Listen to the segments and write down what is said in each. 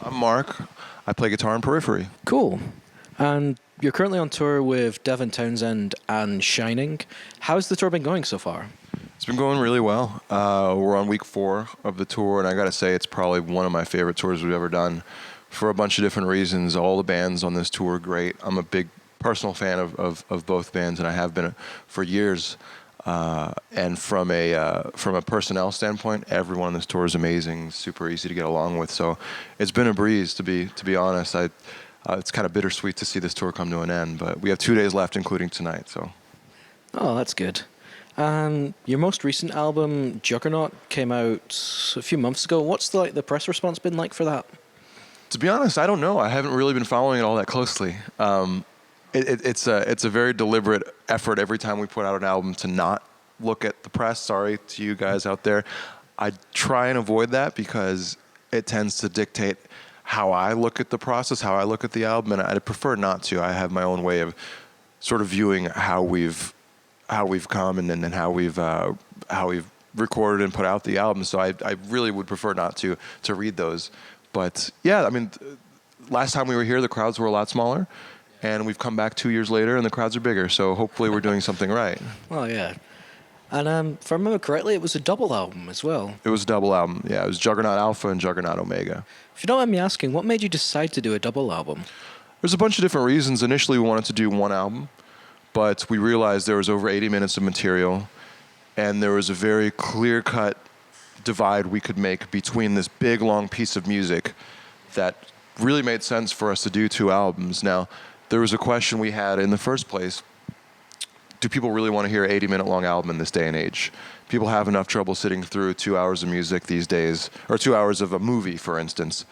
I'm Mark. I play guitar in Periphery. Cool. And you're currently on tour with Devin Townsend and Shining. How's the tour been going so far? It's been going really well. We're on week 4 of the tour, and I got to say it's probably one of my favorite tours we've ever done for a bunch of different reasons. All the bands on this tour are great. I'm a big personal fan of both bands, and I have been for years. And from a personnel standpoint, everyone on this tour is amazing, super easy to get along with. So it's been a breeze, to be honest. It's kind of bittersweet to see this tour come to an end, but we have 2 days left, including tonight. So. Oh, that's good. Your most recent album, Juggernaut, came out a few months ago. What's the press response been like for that? To be honest, I don't know. I haven't really been following it all that closely. It's a very deliberate effort every time we put out an album to not look at the press. Sorry to you guys out there. I try and avoid that because it tends to dictate how I look at the process, how I look at the album, and I'd prefer not to. I have my own way of sort of viewing how we've come and how we've recorded and put out the album. So I really would prefer not to read those. But yeah, I mean, last time we were here, the crowds were a lot smaller. And we've come back 2 years later, and the crowds are bigger. So hopefully we're doing something right. Oh, yeah. And if I remember correctly, it was a double album as well. It was a double album. Yeah, it was Juggernaut Alpha and Juggernaut Omega. If you don't mind me asking, what made you decide to do a double album? There's a bunch of different reasons. Initially, we wanted to do one album, but we realized there was over 80 minutes of material, and there was a very clear-cut divide we could make between this big, long piece of music that really made sense for us to do 2 albums. Now, there was a question we had in the first place. Do people really want to hear an 80-minute long album in this day and age? People have enough trouble sitting through 2 hours of music these days, or 2 hours of a movie, for instance.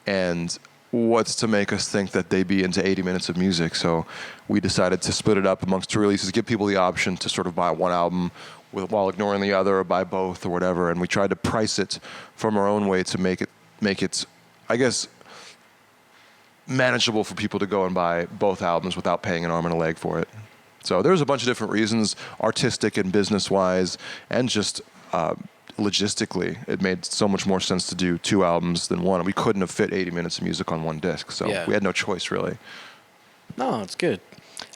And what's to make us think that they'd be into 80 minutes of music? So we decided to split it up amongst 2 releases, give people the option to sort of buy one album while ignoring the other, or buy both, or whatever. And we tried to price it from our own way to make it, I guess, manageable for people to go and buy both albums without paying an arm and a leg for it. So there's a bunch of different reasons, artistic and business-wise, and just logistically. It made so much more sense to do 2 albums than one. We couldn't have fit 80 minutes of music on one disc, so we had no choice, really. No, it's good.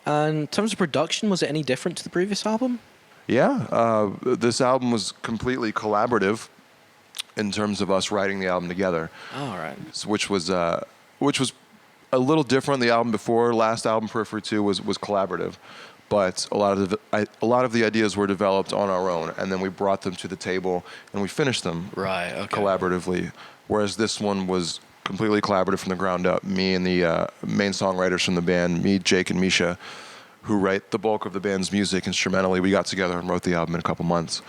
And in terms of production, was it any different to the previous album? Yeah, this album was completely collaborative in terms of us writing the album together. All right. Which was a little different. The album before, last album, Periphery 2, was collaborative. But a lot of the ideas were developed on our own, and then we brought them to the table and we finished them collaboratively. Whereas this one was completely collaborative from the ground up. Me and the main songwriters from the band, me, Jake, and Misha, who write the bulk of the band's music instrumentally, we got together and wrote the album in a couple months.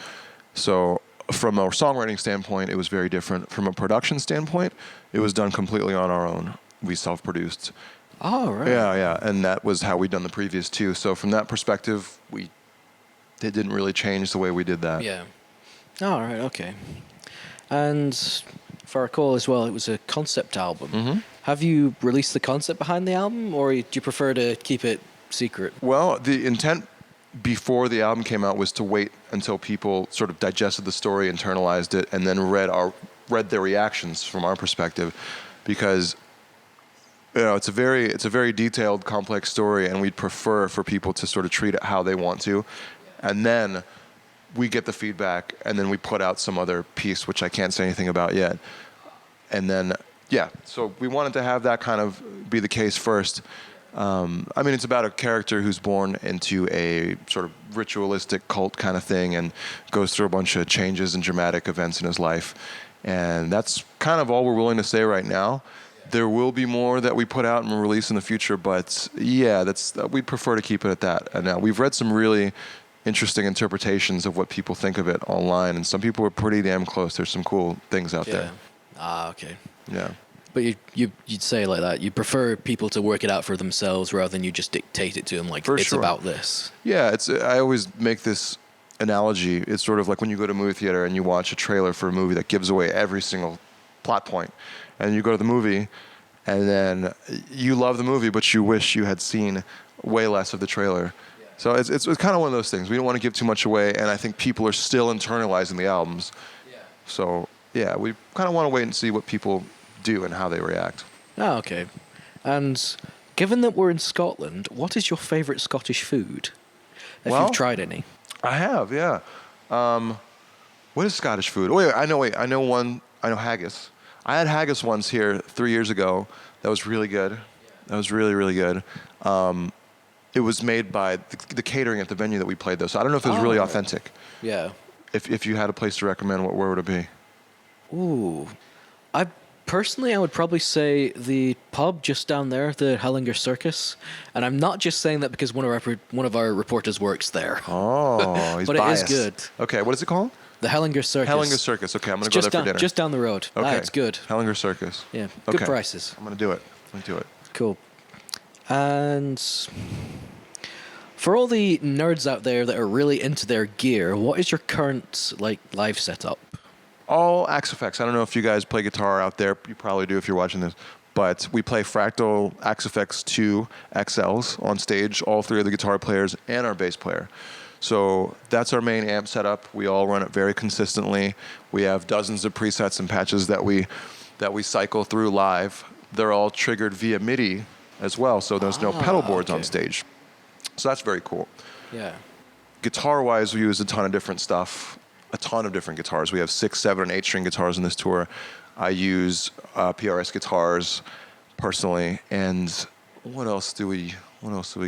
So from a songwriting standpoint, it was very different. From a production standpoint, it was done completely on our own. We self-produced. Oh, right. Yeah, and that was how we'd done the previous 2. So from that perspective, it didn't really change the way we did that. Yeah. All right, okay. And if I recall as well, it was a concept album. Mm-hmm. Have you released the concept behind the album, or do you prefer to keep it secret? Well, the intent before the album came out was to wait until people sort of digested the story, internalized it, and then read their reactions from our perspective, because it's a very detailed, complex story, and we'd prefer for people to sort of treat it how they want to, and then we get the feedback, and then we put out some other piece which I can't say anything about yet, and then so we wanted to have that kind of be the case first. It's about a character who's born into a sort of ritualistic cult kind of thing and goes through a bunch of changes and dramatic events in his life, and that's kind of all we're willing to say right now. There will be more that we put out and release in the future, but we prefer to keep it at that. And we've read some really interesting interpretations of what people think of it online, and some people are pretty damn close. There's some cool things out there. Ah, okay. Yeah. But you'd say it like that. You prefer people to work it out for themselves rather than you just dictate it to them like it's about this. Yeah, I always make this analogy. It's sort of like when you go to a movie theater and you watch a trailer for a movie that gives away every single plot point. And you go to the movie, and then you love the movie, but you wish you had seen way less of the trailer. Yeah. So it's kind of one of those things. We don't want to give too much away, and I think people are still internalizing the albums. Yeah. So, we kind of want to wait and see what people do and how they react. Oh, okay. And given that we're in Scotland, what is your favourite Scottish food? If Well, you've tried any. I have, yeah. What is Scottish food? Oh, wait, I know one. I know haggis. I had haggis once here 3 years ago. That was really good. That was really, really good. It was made by the catering at the venue that we played, though. So I don't know if it was really authentic. Yeah. If you had a place to recommend, where would it be? Ooh. I would probably say the pub just down there, the Hellinger Circus. And I'm not just saying that because one of our reporters works there. Oh, he's but biased. It is good. Okay, what is it called? The Hellinger Circus. Hellinger Circus. Okay, I'm going to go there for dinner. Just down the road. Okay. It's good. Hellinger Circus. Yeah, good Okay. prices. I'm going to do it. Cool. And for all the nerds out there that are really into their gear, what is your current live setup? All Axe Effects. I don't know if you guys play guitar out there. You probably do if you're watching this. But we play Fractal Axe Effects 2 XLs on stage, all three of the guitar players and our bass player. So that's our main amp setup. We all run it very consistently. We have dozens of presets and patches that we cycle through live. They're all triggered via MIDI as well, so there's no pedal boards on stage. So that's very cool. Yeah. Guitar-wise, we use a ton of different stuff, a ton of different guitars. We have 6, 7, and 8-string guitars in this tour. I use PRS guitars personally, and what else do we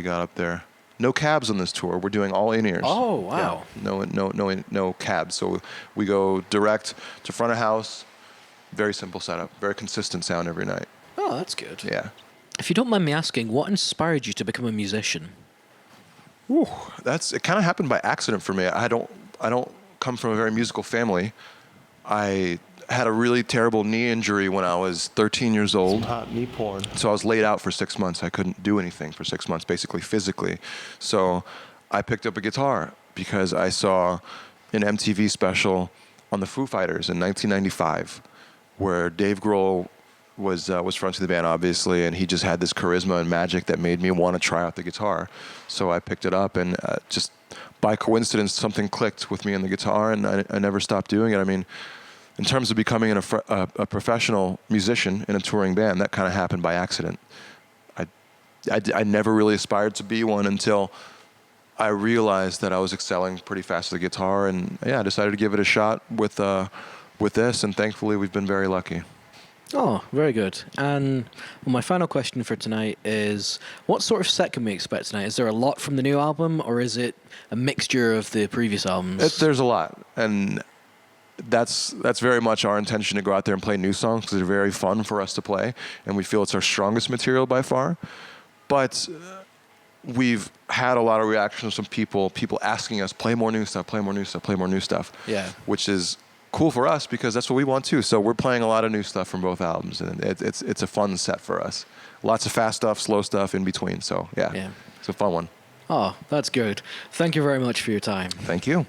got up there? No cabs on this tour. We're doing all in-ears. Oh, wow. Yeah, no cabs. So we go direct to front of house. Very simple setup. Very consistent sound every night. Oh, that's good. Yeah. If you don't mind me asking, what inspired you to become a musician? Ooh, it kind of happened by accident for me. I don't come from a very musical family. I had a really terrible knee injury when I was 13 years old. Some hot knee porn. So I was laid out for 6 months. I couldn't do anything for 6 months, basically physically. So I picked up a guitar because I saw an MTV special on the Foo Fighters in 1995, where Dave Grohl was fronting the band, obviously, and he just had this charisma and magic that made me want to try out the guitar. So I picked it up, and just by coincidence, something clicked with me in the guitar, and I never stopped doing it. I mean, in terms of becoming a professional musician in a touring band, that kind of happened by accident. I never really aspired to be one until I realized that I was excelling pretty fast with the guitar, and yeah, I decided to give it a shot with this, and thankfully we've been very lucky. Oh, very good. And my final question for tonight is, what sort of set can we expect tonight? Is there a lot from the new album, or is it a mixture of the previous albums? There's a lot, and that's very much our intention, to go out there and play new songs because they're very fun for us to play, and we feel it's our strongest material by far. But we've had a lot of reactions from people asking us, play more new stuff, play more new stuff, play more new stuff. Yeah. Which is cool for us because that's what we want too. So we're playing a lot of new stuff from both albums, and it's a fun set for us. Lots of fast stuff, slow stuff in between. So yeah. It's a fun one. Oh, that's good. Thank you very much for your time. Thank you.